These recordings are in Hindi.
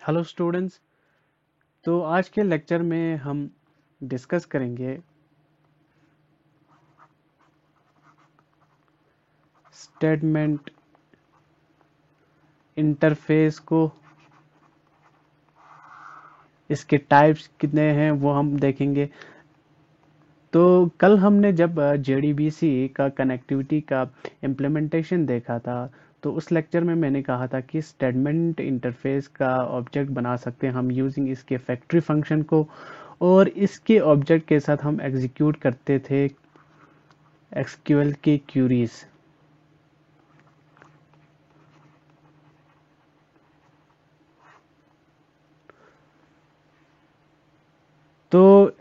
Hello students. तो आज के लेक्चर में हम डिस्कस करेंगे स्टेटमेंट इंटरफेस को। इसके टाइप्स कितने हैं वो हम देखेंगे। तो कल हमने जब JDBC का कनेक्टिविटी का इम्प्लीमेंटेशन देखा था, तो उस लेक्चर में मैंने कहा था कि स्टेटमेंट इंटरफेस का ऑब्जेक्ट बना सकते हैं हम यूजिंग इसके फैक्ट्री फंक्शन को, और इसके ऑब्जेक्ट के साथ हम एग्जीक्यूट करते थे SQL की क्यूरीज। तो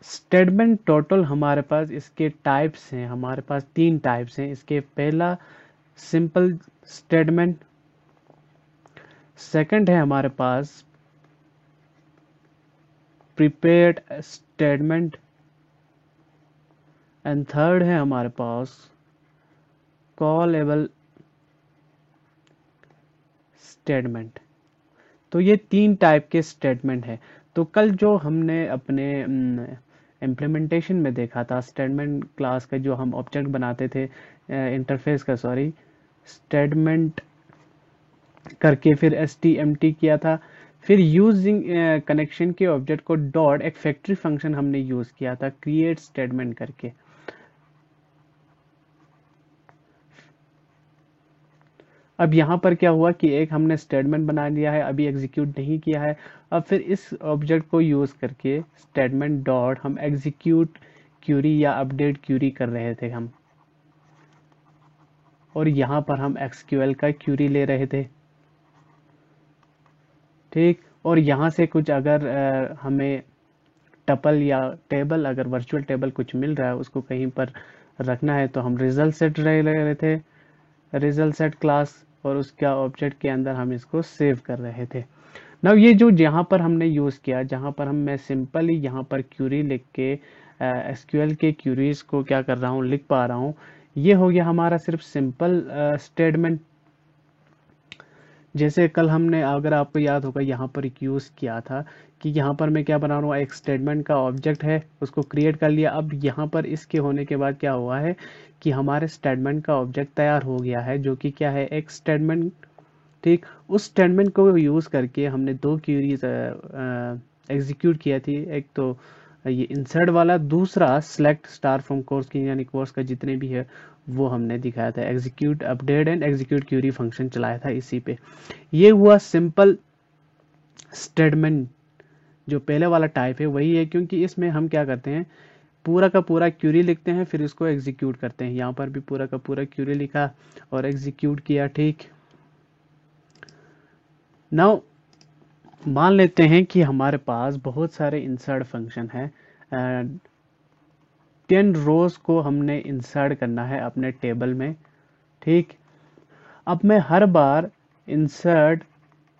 स्टेटमेंट टोटल हमारे पास इसके टाइप्स हैं, हमारे पास 3 टाइप्स हैं इसके। पहला सिंपल स्टेटमेंट, सेकंड है हमारे पास प्रीपेयर्ड स्टेटमेंट, एंड थर्ड है हमारे पास कॉलेबल स्टेटमेंट। तो ये 3 टाइप के स्टेटमेंट है। तो कल जो हमने अपने इम्प्लीमेंटेशन में देखा था, स्टेटमेंट क्लास का जो हम ऑब्जेक्ट बनाते थे, इंटरफेस का सॉरी, स्टेटमेंट करके फिर STMT किया था, फिर यूजिंग कनेक्शन के ऑब्जेक्ट को डॉट एक फैक्ट्री फंक्शन हमने यूज किया था क्रिएट स्टेटमेंट करके। अब यहाँ पर क्या हुआ कि एक हमने स्टेटमेंट बना लिया है, अभी एग्जीक्यूट नहीं किया है। अब फिर इस ऑब्जेक्ट को यूज करके स्टेटमेंट डॉट हम एग्जीक्यूट क्यूरी या अपडेट क्यूरी कर रहे थे हम, और यहाँ पर हम SQL का क्यूरी ले रहे थे। ठीक, और यहाँ से कुछ अगर हमें टपल या टेबल, अगर वर्चुअल टेबल कुछ मिल रहा है उसको कहीं पर रखना है, तो हम रिजल्ट सेट ले रहे थे, रिजल्ट सेट क्लास, और उसका ऑब्जेक्ट के अंदर हम इसको सेव कर रहे थे। नाउ ये जो यहाँ पर हमने यूज़ किया, जहाँ पर मैं सिंपली यहाँ पर क्यूरी लिख के SQL के क्यूरीज को क्या कर रहा हूँ, लिख पा रहा हूँ। ये हो गया हमारा सिर्फ सिंपल स्टेटमेंट। जैसे कल हमने, अगर आपको याद होगा, यहाँ पर एक यूज़ किया था कि यहाँ पर मैं क्या बना रहा हूँ, एक स्टेटमेंट का ऑब्जेक्ट है, उसको क्रिएट कर लिया। अब यहाँ पर इसके होने के बाद क्या हुआ है कि हमारे स्टेटमेंट का ऑब्जेक्ट तैयार हो गया है, जो कि क्या है, एक स्टेटमेंट। ठीक, उस स्टेटमेंट को यूज़ करके हमने 2 क्वेरीज एग्जीक्यूट किया थी। एक तो ये इंसर्ट वाला, दूसरा सेलेक्ट स्टार फ्रॉम कोर्स की, यानी कोर्स का जितने भी है वो हमने दिखाया था। Execute update and execute query function चलाया था इसी पे। ये हुआ सिंपल स्टेटमेंट। जो पहले वाला टाइप है वही है, क्योंकि इसमें हम क्या करते हैं, पूरा का पूरा क्यूरी लिखते हैं, फिर इसको एग्जीक्यूट करते हैं। यहाँ पर भी पूरा का पूरा क्यूरी लिखा और एग्जीक्यूट किया। ठीक, नाउ मान लेते हैं कि हमारे पास बहुत सारे इंसर्ट फंक्शन है। 10 रोज को हमने इंसर्ट करना है अपने टेबल में। ठीक, अब मैं हर बार इंसर्ट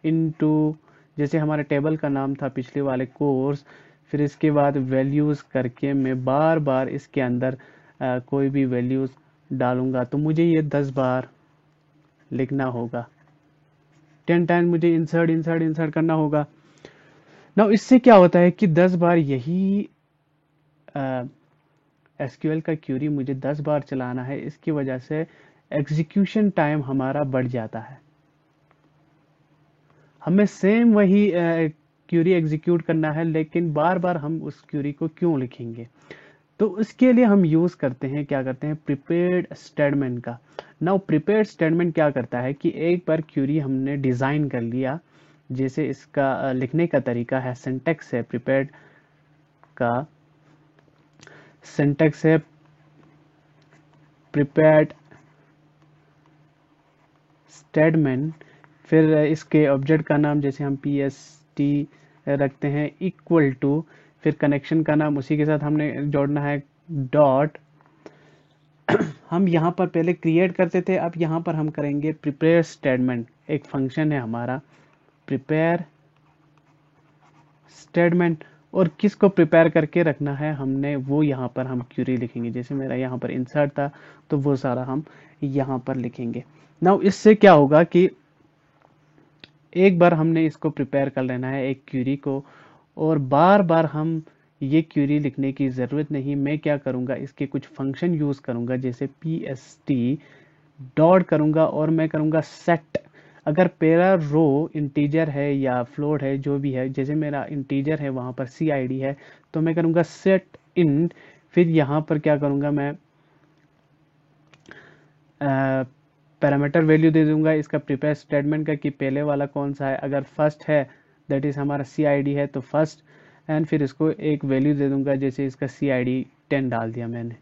इनटू, जैसे हमारे टेबल का नाम था पिछले वाले कोर्स, फिर इसके बाद वैल्यूज़ करके मैं बार बार इसके अंदर कोई भी वैल्यूज़ डालूंगा, तो मुझे ये 10 बार लिखना होगा। 10 टाइम मुझे इंसर्ट इंसर्ट इंसर्ट करना होगा। ना इससे क्या होता है कि 10 बार यही SQL का क्यूरी मुझे 10 बार चलाना है, इसकी वजह से एग्जीक्यूशन टाइम हमारा बढ़ जाता है। हमें सेम वही क्यूरी एग्जीक्यूट करना है, लेकिन बार बार हम उस क्यूरी को क्यों लिखेंगे। तो उसके लिए हम यूज करते हैं, क्या करते हैं, प्रिपेयर्ड स्टेटमेंट का। नाउ प्रिपेयर्ड स्टेटमेंट क्या करता है कि एक बार क्यूरी हमने डिजाइन कर लिया, जैसे इसका लिखने का तरीका है, सिंटेक्स है प्रिपेयर्ड का, सिंटेक्स है प्रिपेयर्ड स्टेटमेंट, फिर इसके ऑब्जेक्ट का नाम जैसे हम PST रखते हैं, इक्वल टू, फिर कनेक्शन का नाम उसी के साथ हमने जोड़ना है, डॉट। हम यहाँ पर पहले क्रिएट करते थे, अब यहाँ पर हम करेंगे प्रिपेयर स्टेटमेंट। एक फंक्शन है हमारा प्रिपेयर स्टेटमेंट, और किसको प्रिपेयर करके रखना है हमने, वो यहाँ पर हम क्यूरी लिखेंगे। जैसे मेरा यहाँ पर इंसर्ट था, तो वो सारा हम यहाँ पर लिखेंगे। नाउ इससे क्या होगा कि एक बार हमने इसको प्रिपेयर कर लेना है एक क्यूरी को, और बार बार हम ये क्यूरी लिखने की ज़रूरत नहीं। मैं क्या करूँगा, इसके कुछ फंक्शन यूज़ करूँगा, जैसे pst डॉट करूँगा और मैं करूँगा सेट। अगर मेरा रो इंटीजर है या फ्लोट है जो भी है, जैसे मेरा इंटीजर है वहाँ पर cid है, तो मैं करूँगा सेट int। फिर यहाँ पर क्या करूँगा, मैं पैरामीटर वैल्यू दे दूंगा इसका प्रिपेयर स्टेटमेंट का कि पहले वाला कौन सा है। अगर फर्स्ट है दैट इज़ हमारा cid है तो फर्स्ट, एंड फिर इसको एक वैल्यू दे दूंगा, जैसे इसका cid 10 डाल दिया मैंने।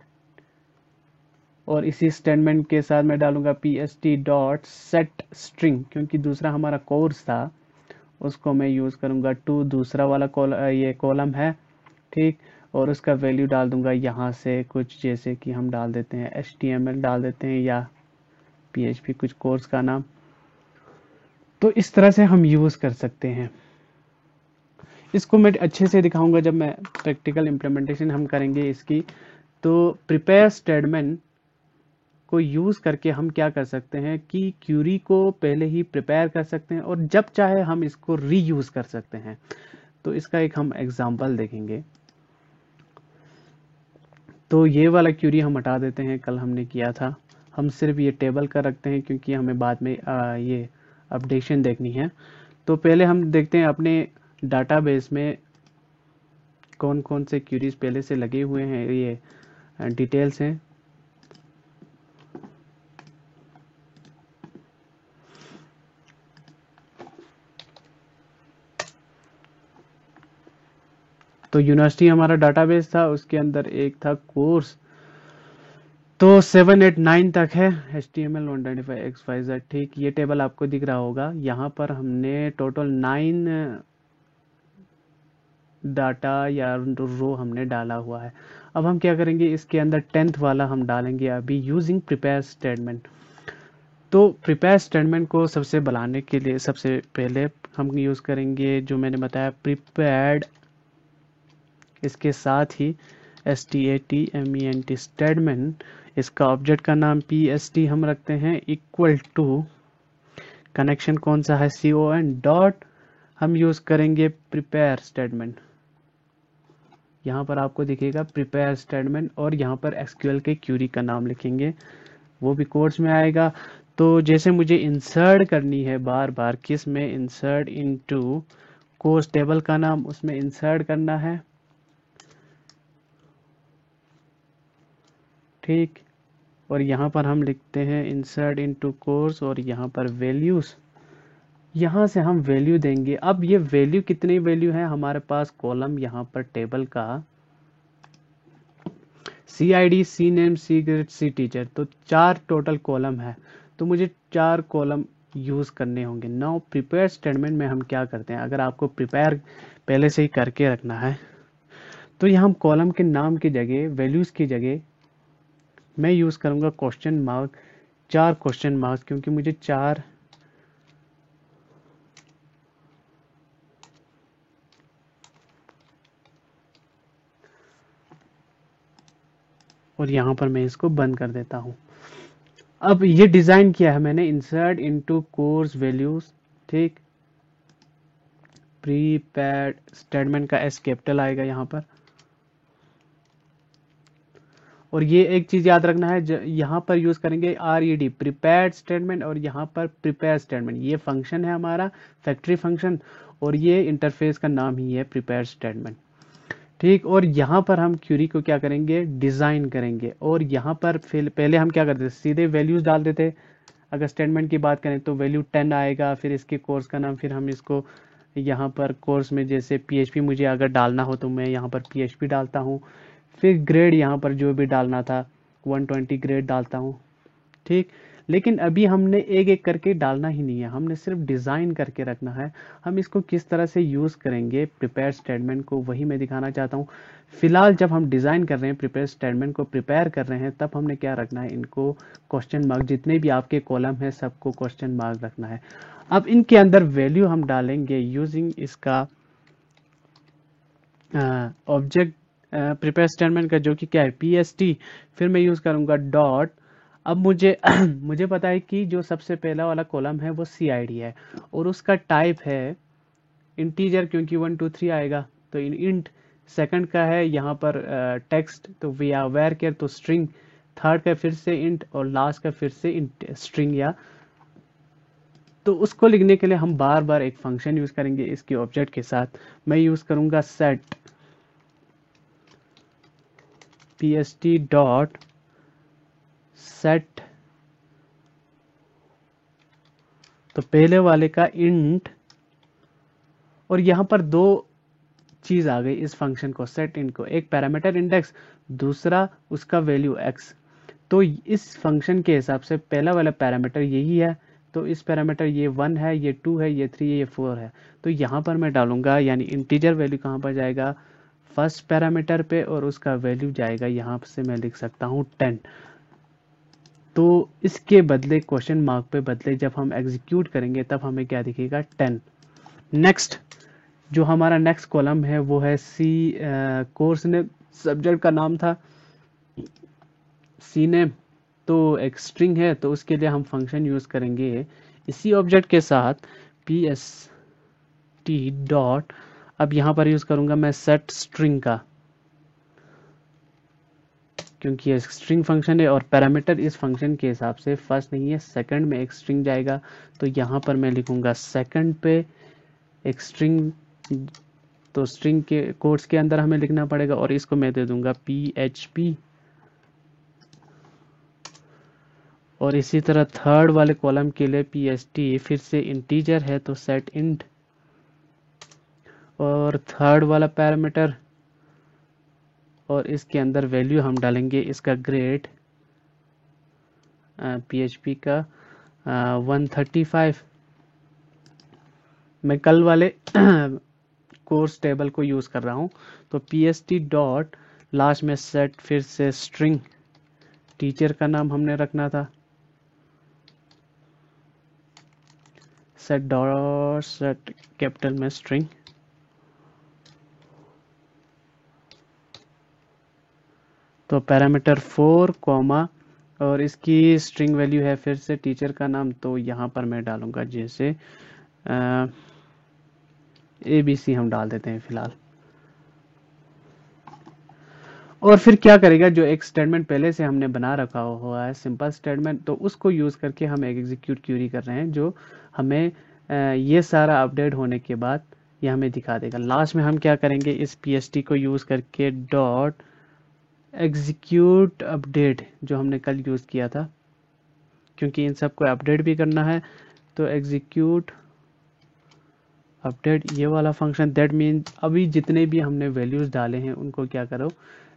और इसी स्टेटमेंट के साथ मैं डालूंगा pst डॉट सेट स्ट्रिंग, क्योंकि दूसरा हमारा कोर्स था उसको मैं यूज़ करूंगा टू, दूसरा वाला ये कॉलम है, ठीक। और उसका वैल्यू डाल दूंगा यहाँ से कुछ, जैसे कि हम डाल देते हैं html डाल देते हैं या PHP कुछ कोर्स का नाम। तो इस तरह से हम यूज़ कर सकते हैं। इसको मैं अच्छे से दिखाऊंगा जब मैं प्रैक्टिकल इम्प्लीमेंटेशन हम करेंगे इसकी। तो प्रिपेयर स्टेटमेंट को यूज़ करके हम क्या कर सकते हैं कि क्यूरी को पहले ही प्रिपेयर कर सकते हैं और जब चाहे हम इसको रीयूज़ कर सकते हैं। तो इसका एक हम एग्जांपल देखेंगे। तो ये वाला क्यूरी हम हटा देते हैं, कल हमने किया था। हम सिर्फ ये टेबल का रखते हैं क्योंकि हमें बाद में ये अपडेशन देखनी है। तो पहले हम देखते हैं अपने डाटाबेस में कौन कौन से क्यूरीज पहले से लगे हुए हैं, ये डिटेल्स हैं। तो यूनिवर्सिटी हमारा डाटाबेस था, उसके अंदर एक था कोर्स, तो 7 8 9 तक है HTML 125 XYZ, ठीक। ये टेबल आपको दिख रहा होगा। यहाँ पर हमने टोटल 9 डाटा या रो हमने डाला हुआ है। अब हम क्या करेंगे, इसके अंदर 10th वाला हम डालेंगे अभी यूजिंग प्रिपेयर स्टेटमेंट। तो प्रिपेयर स्टेटमेंट को सबसे बनाने के लिए सबसे पहले हम यूज़ करेंगे जो मैंने बताया प्रिपेयर्ड, इसके साथ ही STATMENT स्टेटमेंट, इसका ऑब्जेक्ट का नाम PST हम रखते हैं, इक्वल टू कनेक्शन कौन सा है CON डॉट, हम यूज़ करेंगे प्रिपेयर स्टेटमेंट। यहाँ पर आपको दिखेगा प्रिपेयर स्टेटमेंट और यहाँ पर SQL के क्यूरी का नाम लिखेंगे, वो भी कोर्स में आएगा। तो जैसे मुझे इंसर्ट करनी है बार बार, किस में, इंसर्ट इनटू कोर्स टेबल का नाम, उसमें इंसर्ट करना है, ठीक। और यहाँ पर हम लिखते हैं इंसर्ट इनटू कोर्स और यहाँ पर वैल्यूज, यहाँ से हम वैल्यू देंगे। अब ये वैल्यू कितनी वैल्यू है हमारे पास, कॉलम यहाँ पर टेबल का CID, CNAME, CGRADE, CTEACHER, तो 4 टोटल कॉलम है। तो मुझे 4 कॉलम यूज़ करने होंगे। नाउ प्रिपेयर स्टेटमेंट में हम क्या करते हैं, अगर आपको प्रिपेयर पहले से ही करके रखना है तो यहाँ हम कॉलम के नाम की जगह, वैल्यूज़ की जगह मैं यूज़ करूँगा क्वेश्चन मार्क, 4 क्वेश्चन मार्क्स, क्योंकि मुझे 4 और यहाँ पर मैं इसको बंद कर देता हूँ। अब ये डिज़ाइन किया है मैंने, इंसर्ट इनटू कोर्स वैल्यूज, ठीक। प्रीपेड स्टेटमेंट का S कैपिटल आएगा यहाँ पर। और ये एक चीज याद रखना है, यहाँ पर यूज करेंगे RED प्रिपेयर्ड स्टेटमेंट, और यहाँ पर प्रिपेयर स्टेटमेंट, ये फंक्शन है हमारा फैक्ट्री फंक्शन, और ये इंटरफेस का नाम ही है प्रिपेयर स्टेटमेंट, ठीक। और यहाँ पर हम क्यूरी को क्या करेंगे, डिजाइन करेंगे। और यहाँ पर फिर पहले हम क्या करते थे, सीधे वैल्यूज डाल देते। अगर स्टेटमेंट की बात करें तो वैल्यू 10 आएगा, फिर इसके कोर्स का नाम, फिर हम इसको यहाँ पर कोर्स में जैसे PHP मुझे अगर डालना हो तो मैं यहाँ पर PHP डालता हूँ, फिर ग्रेड यहाँ पर जो भी डालना था 120 ग्रेड डालता हूँ, ठीक। लेकिन अभी हमने एक एक करके डालना ही नहीं है, हमने सिर्फ डिज़ाइन करके रखना है। हम इसको किस तरह से यूज़ करेंगे प्रिपेयर स्टेटमेंट को, वही मैं दिखाना चाहता हूँ। फिलहाल जब हम डिज़ाइन कर रहे हैं, प्रिपेयर स्टेटमेंट को प्रिपेयर कर रहे हैं, तब हमने क्या रखना है, इनको क्वेश्चन मार्क, जितने भी आपके कॉलम है सबको क्वेश्चन मार्क रखना है। अब इनके अंदर वैल्यू हम डालेंगे यूजिंग इसका ऑब्जेक्ट प्रिपेयर स्टेटमेंट का, जो कि क्या है PST। फिर मैं यूज़ करूँगा डॉट, अब मुझे मुझे पता है कि जो सबसे पहला वाला कॉलम है वो CID है और उसका टाइप है इंटीजर, क्योंकि 1 2 3 आएगा तो इंट। सेकंड का है यहाँ पर टेक्स्ट, तो वी आर वेर केयर तो स्ट्रिंग। थर्ड का फिर से इंट और लास्ट का फिर से स्ट्रिंग। या तो उसको लिखने के लिए हम बार बार एक फंक्शन यूज करेंगे इसके ऑब्जेक्ट के साथ। मैं यूज करूंगा सेट pst डॉट सेट, तो पहले वाले का इंट, और यहाँ पर दो चीज आ गई इस फंक्शन को सेट इंट को, एक पैरामीटर इंडेक्स, दूसरा उसका वैल्यू x। तो इस फंक्शन के हिसाब से पहला वाला पैरामीटर यही है, तो इस पैरामीटर ये 1 है, ये 2 है, ये 3 है, ये 4 है। तो यहाँ पर मैं डालूंगा, यानी इंटीजर वैल्यू कहाँ पर जाएगा, फर्स्ट पैरामीटर पे, और उसका वैल्यू जाएगा यहाँ से मैं लिख सकता हूँ 10। तो इसके बदले क्वेश्चन मार्क पे बदले जब हम एग्जीक्यूट करेंगे तब हमें क्या दिखेगा 10। नेक्स्ट जो हमारा नेक्स्ट कॉलम है वो है सी कोर्स ने, सब्जेक्ट का नाम था सी नेम, तो एक स्ट्रिंग है तो उसके लिए हम फंक्शन यूज करेंगे इसी ऑब्जेक्ट के साथ pst डॉट, अब यहाँ पर यूज करूंगा मैं सेट स्ट्रिंग का, क्योंकि ये स्ट्रिंग फंक्शन है और पैरामीटर इस फंक्शन के हिसाब से फर्स्ट नहीं है सेकंड में एक स्ट्रिंग जाएगा। तो यहाँ पर मैं लिखूंगा सेकंड पे एक स्ट्रिंग, तो स्ट्रिंग के कोट्स के अंदर हमें लिखना पड़ेगा और इसको मैं दे दूंगा php। और इसी तरह थर्ड वाले कॉलम के लिए pst फिर से इंटीजर है तो सेट इंट, और थर्ड वाला पैरामीटर और इसके अंदर वैल्यू हम डालेंगे इसका ग्रेड php का 135। मैं कल वाले कोर्स टेबल को यूज कर रहा हूं, तो pst डॉट लास्ट में सेट फिर से स्ट्रिंग, टीचर का नाम हमने रखना था, सेट डॉट सेट कैपिटल में स्ट्रिंग, तो पैरामीटर 4 कॉमा और इसकी स्ट्रिंग वैल्यू है फिर से टीचर का नाम, तो यहाँ पर मैं डालूंगा जैसे ABC हम डाल देते हैं फिलहाल। और फिर क्या करेगा, जो एक स्टेटमेंट पहले से हमने बना रखा हुआ है सिंपल स्टेटमेंट, तो उसको यूज करके हम एक एग्जीक्यूट क्यूरी कर रहे हैं जो हमें ये सारा अपडेट होने के बाद ये हमें दिखा देगा। लास्ट में हम क्या करेंगे, इस pst को यूज करके डॉट एग्जीक्यूट अपडेट जो हमने कल यूज किया था, क्योंकि इन सबको अपडेट भी करना है, तो एग्जीक्यूट अपडेट ये वाला फंक्शन, दैट मीन अभी जितने भी हमने वैल्यूज डाले हैं उनको क्या करो,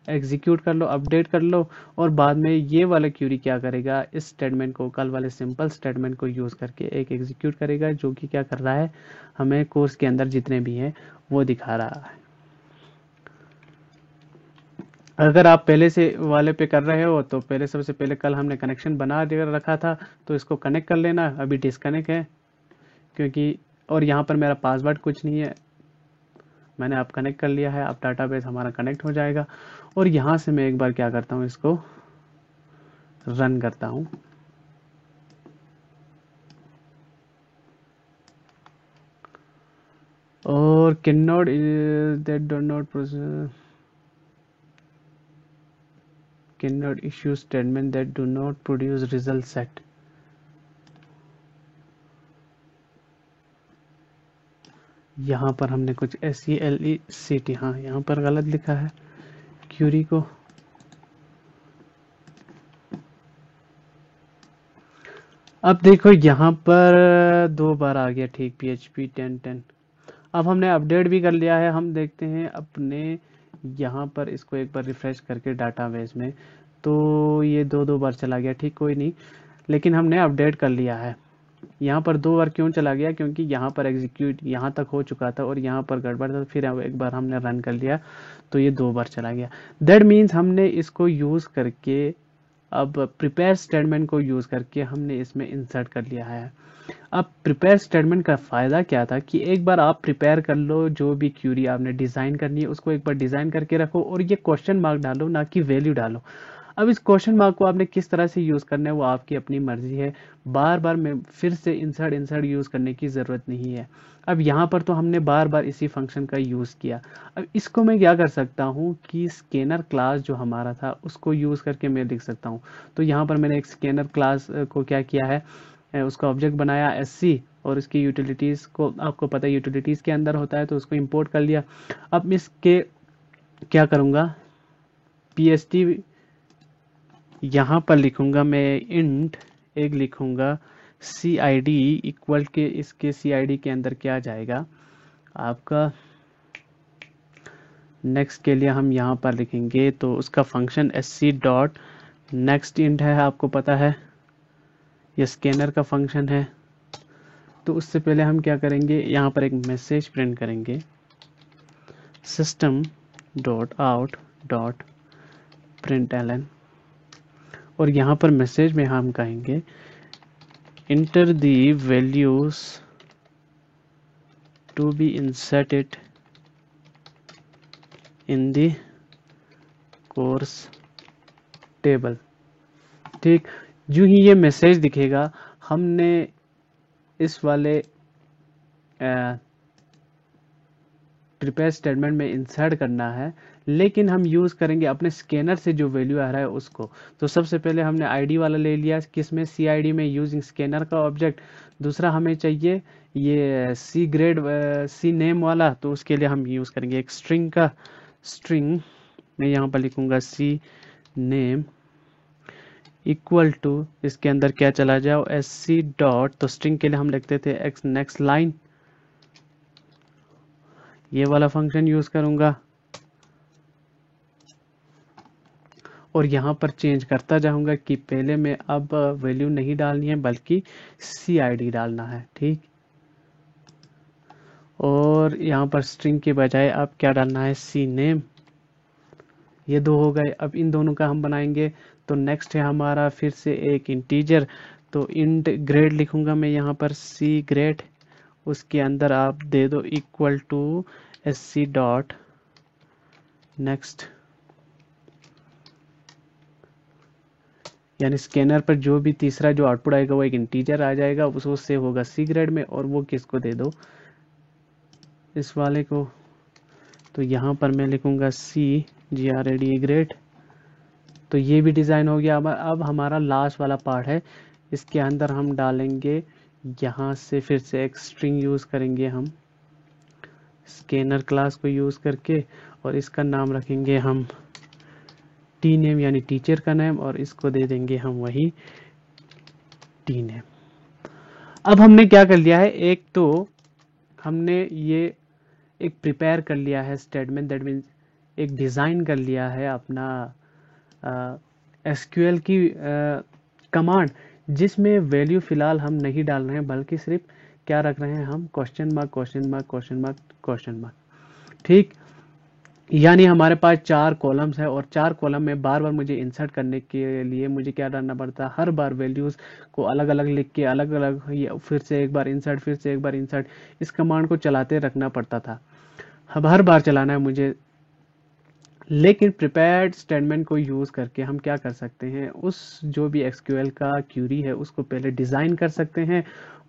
एग्जीक्यूट कर लो, अपडेट कर लो, और बाद में ये वाला क्यूरी क्या करेगा, इस स्टेटमेंट को, कल वाले सिंपल स्टेटमेंट को यूज करके एक एग्जीक्यूट करेगा जो कि क्या कर रहा है, हमें कोर्स के अंदर जितने भी हैं वो दिखा रहा है। अगर आप पहले से वाले पे कर रहे हो तो पहले सबसे पहले कल हमने कनेक्शन बना रखा था तो इसको कनेक्ट कर लेना, अभी डिस्कनेक्ट है क्योंकि, और यहाँ पर मेरा पासवर्ड कुछ नहीं है, मैंने अब कनेक्ट कर लिया है, अब डाटाबेस हमारा कनेक्ट हो जाएगा। और यहाँ से मैं एक बार क्या करता हूँ, इसको रन करता हूँ, और can not that do not process cannot issue statement that do not produce result set। यहाँ पर हमने कुछ SELECT, हाँ यहाँ पर गलत लिखा है क्यूरी को। अब देखो यहाँ पर 2 बार आ गया, ठीक, PHP 1010। अब हमने अपडेट भी कर लिया है, हम देखते हैं अपने यहाँ पर, इसको एक बार रिफ्रेश करके डाटाबेस में, तो ये 2 बार चला गया, ठीक, कोई नहीं, लेकिन हमने अपडेट कर लिया है। यहाँ पर 2 बार क्यों चला गया, क्योंकि यहाँ पर एग्जीक्यूट यहाँ तक हो चुका था और यहाँ पर गड़बड़ था, फिर एक बार हमने रन कर लिया तो ये 2 बार चला गया। दैट मीन्स हमने इसको यूज करके, अब प्रिपेयर स्टेटमेंट को यूज करके हमने इसमें इंसर्ट कर लिया है। अब प्रिपेयर स्टेटमेंट का फायदा क्या था कि एक बार आप प्रिपेयर कर लो, जो भी क्यूरी आपने डिजाइन करनी है उसको एक बार डिजाइन करके रखो और ये क्वेश्चन मार्क डालो, ना कि वैल्यू डालो। अब इस क्वेश्चन मार्क को आपने किस तरह से यूज करना है वो आपकी अपनी मर्जी है, बार बार मैं फिर से इंसर्ट इंसर्ट यूज करने की जरूरत नहीं है। अब यहाँ पर तो हमने बार बार इसी फंक्शन का यूज किया। अब इसको मैं क्या कर सकता हूँ कि स्कैनर क्लास जो हमारा था उसको यूज करके मैं लिख सकता हूँ। तो यहाँ पर मैंने एक स्कैनर क्लास को क्या किया है, उसका ऑब्जेक्ट बनाया SC, और इसकी यूटिलिटीज को आपको पता है यूटिलिटीज के अंदर होता है, तो उसको इंपोर्ट कर लिया। अब इसके क्या करूँगा, PST यहाँ पर लिखूंगा मैं इंट एक लिखूंगा CID इक्वल के, इसके CID के अंदर क्या जाएगा आपका, नेक्स्ट के लिए हम यहाँ पर लिखेंगे तो उसका function SC dot next int है, आपको पता है ये स्कैनर का फंक्शन है। तो उससे पहले हम क्या करेंगे, यहाँ पर एक मैसेज प्रिंट करेंगे, system dot out dot println, और यहाँ पर मैसेज में हम कहेंगे enter the values to be inserted in the course table। ठीक, जो ही ये मैसेज दिखेगा हमने इस वाले प्रिपेयर स्टेटमेंट में इंसर्ट करना है, लेकिन हम यूज करेंगे अपने स्कैनर से जो वैल्यू आ रहा है उसको। तो सबसे पहले हमने आईडी वाला ले लिया, किसमें, CID में, यूजिंग स्कैनर का ऑब्जेक्ट। दूसरा हमें चाहिए ये C ग्रेड C नेम वाला, तो उसके लिए हम यूज करेंगे एक स्ट्रिंग का, स्ट्रिंग मैं यहाँ पर लिखूंगा C नेम इक्वल टू, इसके अंदर क्या चला जाओ SC डॉट, तो स्ट्रिंग के लिए हम लिखते थे x नेक्स्ट लाइन, ये वाला फंक्शन यूज करूंगा, और यहाँ पर चेंज करता जाऊंगा कि पहले में अब वैल्यू नहीं डालनी है बल्कि CID डालना है। ठीक, और यहाँ पर स्ट्रिंग के बजाय अब क्या डालना है, C नेम। ये दो हो गए, अब इन दोनों का हम बनाएंगे। तो नेक्स्ट है हमारा फिर से एक इंटीजर, तो इंट ग्रेड लिखूंगा मैं यहाँ पर C ग्रेड, उसके अंदर आप दे दो equal to SC dot next, यानी स्कैनर पर जो भी तीसरा जो आउटपुट आएगा वो एक इंटीजर आ जाएगा, उसको सेव होगा C ग्रेड में, और वो किसको दे दो, इस वाले को। तो यहाँ पर मैं लिखूंगा C GRAD ग्रेड। तो ये भी डिज़ाइन हो गया। अब हमारा लास्ट वाला पार्ट है, इसके अंदर हम डालेंगे, यहाँ से फिर से एक स्ट्रिंग यूज़ करेंगे हम स्कैनर क्लास को यूज़ करके, और इसका नाम रखेंगे हम T नेम यानी टीचर का नेम, और इसको दे देंगे हम वही T नेम। अब हमने क्या कर लिया है, एक तो हमने ये एक प्रिपेयर कर लिया है स्टेटमेंट, दैट मीन्स एक डिज़ाइन कर लिया है अपना SQL की कमांड, जिसमें वैल्यू फिलहाल हम नहीं डाल रहे हैं बल्कि सिर्फ क्या रख रहे हैं हम, question mark question mark question mark question mark. ठीक, यानी हमारे पास 4 कॉलम्स है, और 4 कॉलम में बार बार मुझे इंसर्ट करने के लिए मुझे क्या डालना पड़ता है, हर बार वैल्यूज़ को अलग अलग लिख के अलग अलग फिर से एक बार इंसर्ट, फिर से एक बार इंसर्ट, इस कमांड को चलाते रखना पड़ता था। अब हर बार चलाना है मुझे, लेकिन प्रिपेयर्ड स्टेटमेंट को यूज़ करके हम क्या कर सकते हैं, उस जो भी SQL का क्यूरी है उसको पहले डिज़ाइन कर सकते हैं,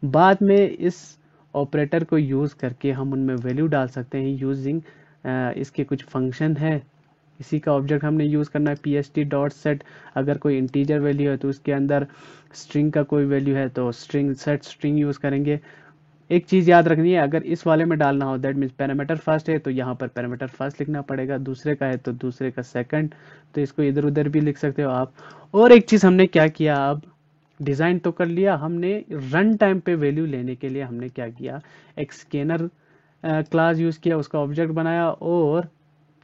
बाद में इस ऑपरेटर को यूज़ करके हम उनमें वैल्यू डाल सकते हैं यूजिंग इसके कुछ फंक्शन है। इसी का ऑब्जेक्ट हमने यूज़ करना है PST डॉट सेट, अगर कोई इंटीजर वैल्यू है तो उसके अंदर स्ट्रिंग का कोई वैल्यू है तो स्ट्रिंग सेट स्ट्रिंग यूज़ करेंगे। एक चीज़ याद रखनी है, अगर इस वाले में डालना हो दैट मीन्स पैरामीटर फर्स्ट है तो यहाँ पर पैरामीटर फर्स्ट लिखना पड़ेगा, दूसरे का है तो दूसरे का सेकंड, तो इसको इधर उधर भी लिख सकते हो आप। और एक चीज़ हमने क्या किया, अब डिज़ाइन तो कर लिया, हमने रन टाइम पे वैल्यू लेने के लिए हमने क्या किया, एक स्कैनर क्लास यूज़ किया, उसका ऑब्जेक्ट बनाया, और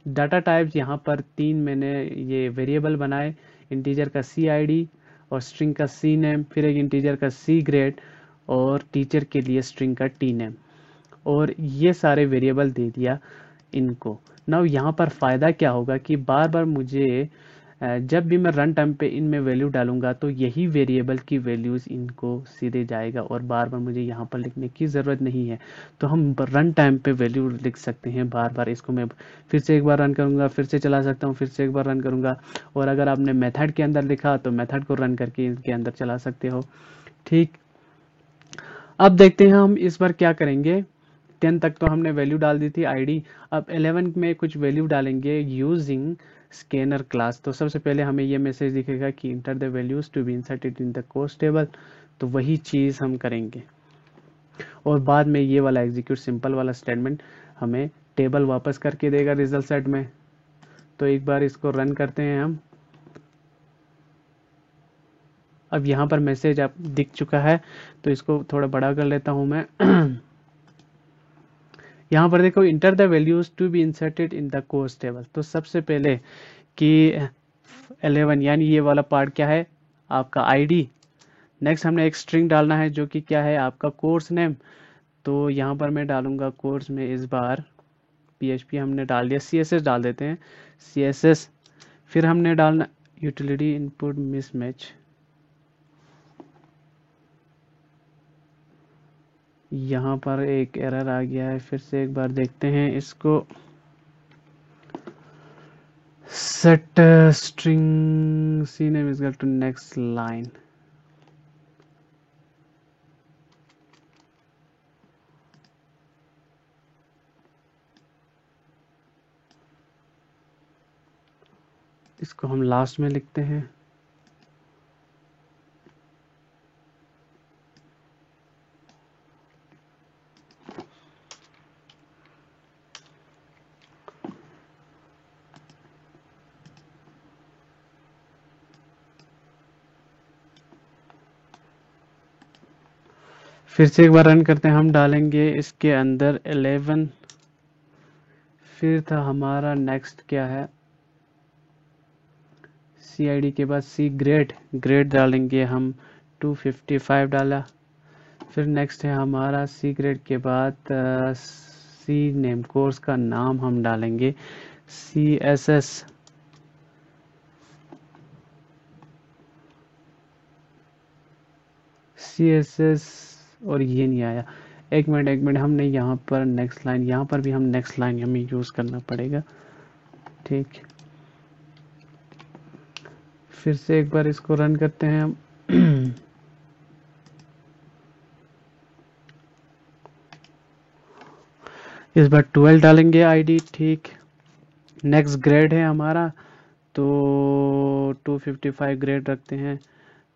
डाटा टाइप्स यहाँ पर 3 मैंने ये वेरिएबल बनाए, इंटीजर का CID और स्ट्रिंग का C नेम, फिर एक इंटीजर का C ग्रेड, और टीचर के लिए स्ट्रिंग का T नेम, और ये सारे वेरिएबल दे दिया इनको। नाउ यहाँ पर फ़ायदा क्या होगा कि बार बार मुझे जब भी मैं रन टाइम पे इनमें वैल्यू डालूंगा तो यही वेरिएबल की वैल्यूज़ इनको सीधे जाएगा और बार बार मुझे यहाँ पर लिखने की ज़रूरत नहीं है। तो हम रन टाइम पे वैल्यू लिख सकते हैं बार बार। इसको मैं फिर से एक बार रन करूँगा, फिर से चला सकता हूँ, फिर से एक बार रन करूँगा। और अगर आपने मेथड के अंदर लिखा तो मेथड को रन करके इनके अंदर चला सकते हो। ठीक, अब देखते हैं हम इस बार क्या करेंगे। 10 तक तो हमने वैल्यू डाल दी थी आईडी। अब 11 में कुछ वैल्यू डालेंगे यूजिंग स्कैनर क्लास। तो सबसे पहले हमें ये मैसेज दिखेगा कि enter the values to be inserted in the course table. तो वही चीज़ हम करेंगे और बाद में ये वाला एग्जीक्यूट सिंपल वाला स्टेटमेंट हमें टेबल वापस करके देगा रिजल्ट सेट में। तो एक बार इसको रन करते हैं हम। अब यहाँ पर मैसेज आप दिख चुका है, तो इसको थोड़ा बड़ा कर लेता हूँ मैं। यहाँ पर देखो enter the values to be inserted in the course table. तो सबसे पहले कि 11 यानी ये वाला पार्ट क्या है, आपका आईडी। नेक्स्ट हमने एक स्ट्रिंग डालना है जो कि क्या है, आपका कोर्स नेम। तो यहाँ पर मैं डालूंगा कोर्स में इस बार PHP हमने डाल दिया, CSS डाल देते हैं, CSS। फिर हमने डालना यूटिलिटी इनपुट मिसमैच। यहाँ पर एक एरर आ गया है, फिर से एक बार देखते हैं इसको। set string cname is equal to next line। इसको हम लास्ट में लिखते हैं। फिर से एक बार रन करते हैं, हम डालेंगे इसके अंदर 11। फिर था हमारा नेक्स्ट क्या है, CID के बाद C ग्रेड, ग्रेड डालेंगे हम 255 डाला। फिर नेक्स्ट है हमारा C ग्रेड के बाद C नेम, कोर्स का नाम हम डालेंगे CSS। और ये नहीं आया। एक मिनट, हमने यहाँ पर नेक्स्ट लाइन, यहाँ पर भी हम नेक्स्ट लाइन हमें यूज़ करना पड़ेगा। ठीक, फिर से एक बार इसको रन करते हैं हम। इस बार 12 डालेंगे आईडी। ठीक, नेक्स्ट ग्रेड है हमारा, तो 255 ग्रेड रखते हैं।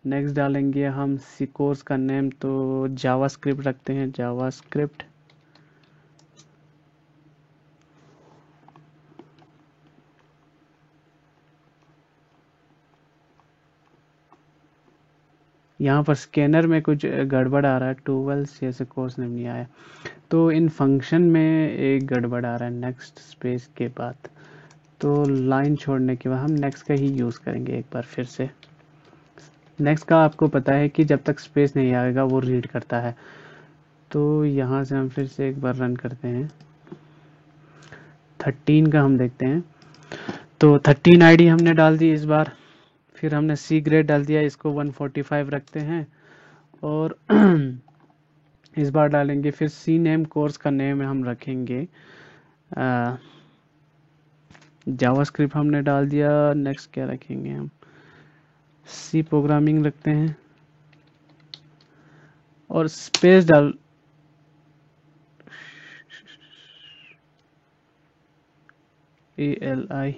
नेक्स्ट डालेंगे हम सी कोर्स का नेम, तो जावास्क्रिप्ट रखते हैं, जावास्क्रिप्ट। यहाँ पर स्कैनर में कुछ गड़बड़ आ रहा है, 12 से कोर्स नेम नहीं आया। तो इन फंक्शन में एक गड़बड़ आ रहा है नेक्स्ट स्पेस के बाद। तो लाइन छोड़ने के बाद हम नेक्स्ट का ही यूज़ करेंगे एक बार फिर से। नेक्स्ट का आपको पता है कि जब तक स्पेस नहीं आएगा वो रीड करता है। तो यहाँ से हम फिर से एक बार रन करते हैं। 13 का हम देखते हैं। तो 13 आईडी हमने डाल दी इस बार। फिर हमने C ग्रेड डाल दिया, इसको 145 रखते हैं। और इस बार डालेंगे फिर C नेम, कोर्स का नेम हम रखेंगे जावास्क्रिप्ट हमने डाल दिया। नेक्स्ट क्या रखेंगे हम, C प्रोग्रामिंग रखते हैं और स्पेस डाल ALI।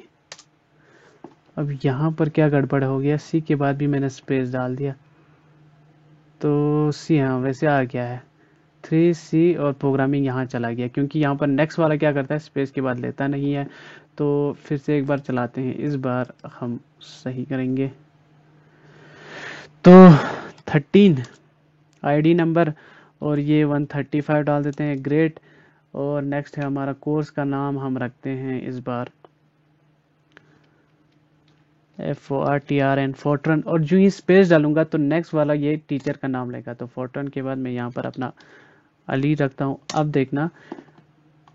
अब यहाँ पर क्या गड़बड़ हो गया, C के बाद भी मैंने स्पेस डाल दिया। तो C हाँ वैसे आ गया है 3C और प्रोग्रामिंग यहाँ चला गया, क्योंकि यहाँ पर नेक्स्ट वाला क्या करता है, स्पेस के बाद लेता नहीं है। तो फिर से एक बार चलाते हैं, इस बार हम सही करेंगे। तो 13 आईडी नंबर और ये 135 डाल देते हैं, ग्रेट। और नेक्स्ट है हमारा कोर्स का नाम, हम रखते हैं इस बार FORTRN, फोर्ट्रन। और जो ही स्पेस डालूंगा तो नेक्स्ट वाला ये टीचर का नाम लेगा। तो फोर्ट्रन के बाद मैं यहाँ पर अपना अली रखता हूँ। अब देखना,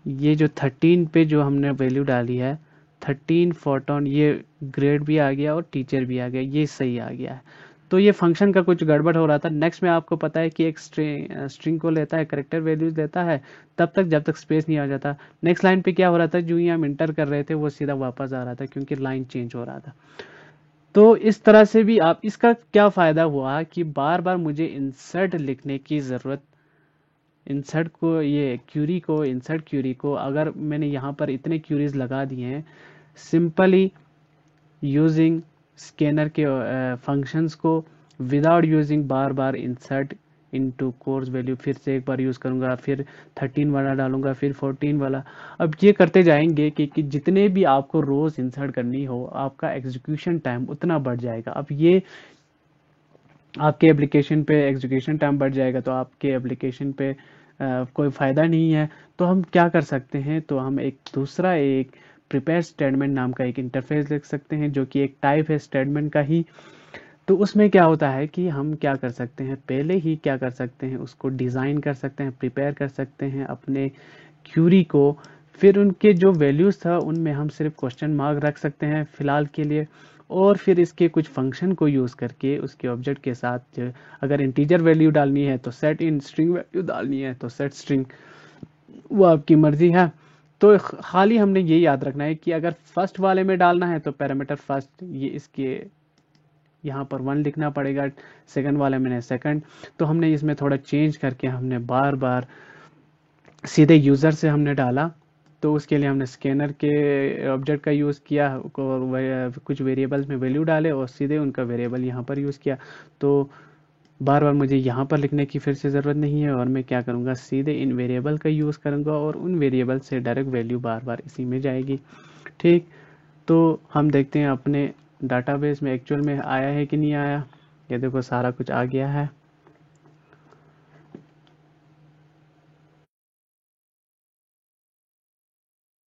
ये जो 13 पे जो हमने वैल्यू डाली है 13 फोटोन, ये ग्रेड भी आ गया और टीचर भी आ गया, ये सही आ गया है। तो ये फंक्शन का कुछ गड़बड़ हो रहा था। नेक्स्ट में आपको पता है कि एक स्ट्रिंग को लेता है, करेक्टर वैल्यूज लेता है तब तक जब तक स्पेस नहीं आ जाता। नेक्स्ट लाइन पे क्या हो रहा था, जो ही हम इंटर कर रहे थे वो सीधा वापस आ रहा था क्योंकि लाइन चेंज हो रहा था। तो इस तरह से भी आप, इसका क्या फ़ायदा हुआ कि बार बार मुझे इंसर्ट लिखने की ज़रूरत, इंसर्ट को, ये क्यूरी को, इंसर्ट क्यूरी को अगर मैंने यहाँ पर इतने क्यूरीज लगा दिए हैं सिंपली यूजिंग स्कैनर के फंक्शंस को, विदाउट यूजिंग बार बार इंसर्ट इनटू कोर्स वैल्यू, फिर से एक बार यूज़ करूँगा, फिर 13 वाला डालूंगा, फिर 14 वाला। अब ये करते जाएंगे कि जितने भी आपको रोज़ इंसर्ट करनी हो आपका एग्जीक्यूशन टाइम उतना बढ़ जाएगा। अब ये आपके एप्लीकेशन पे एग्जीक्यूशन टाइम बढ़ जाएगा तो आपके एप्लीकेशन पे कोई फ़ायदा नहीं है। तो हम क्या कर सकते हैं, तो हम एक दूसरा एक प्रिपेयर स्टेटमेंट नाम का एक इंटरफेस लिख सकते हैं जो कि एक टाइप है स्टेटमेंट का ही। तो उसमें क्या होता है कि हम क्या कर सकते हैं, पहले ही क्या कर सकते हैं, उसको डिज़ाइन कर सकते हैं, प्रिपेयर कर सकते हैं अपने क्यूरी को। फिर उनके जो वैल्यूज़ था उनमें हम सिर्फ क्वेश्चन मार्क रख सकते हैं फ़िलहाल के लिए, और फिर इसके कुछ फंक्शन को यूज़ करके उसके ऑब्जेक्ट के साथ अगर इंटीजर वैल्यू डालनी है तो सेट इन, स्ट्रिंग वैल्यू डालनी है तो सेट स्ट्रिंग, वो आपकी मर्ज़ी है। तो खाली हमने ये याद रखना है कि अगर फर्स्ट वाले में डालना है तो पैरामीटर फर्स्ट, ये इसके यहाँ पर 1 लिखना पड़ेगा, सेकंड वाले में सेकंड। तो हमने इसमें थोड़ा चेंज करके हमने बार बार सीधे यूज़र से हमने डाला। तो उसके लिए हमने स्कैनर के ऑब्जेक्ट का यूज़ किया और कुछ वेरिएबल्स में वैल्यू डाले और सीधे उनका वेरिएबल यहाँ पर यूज़ किया। तो बार बार मुझे यहाँ पर लिखने की फिर से ज़रूरत नहीं है और मैं क्या करूँगा, सीधे इन वेरिएबल का यूज़ करूँगा और उन वेरिएबल से डायरेक्ट वैल्यू बार बार इसी में जाएगी। ठीक, तो हम देखते हैं अपने डाटाबेस में एक्चुअल में आया है कि नहीं आया। ये देखो सारा कुछ आ गया है।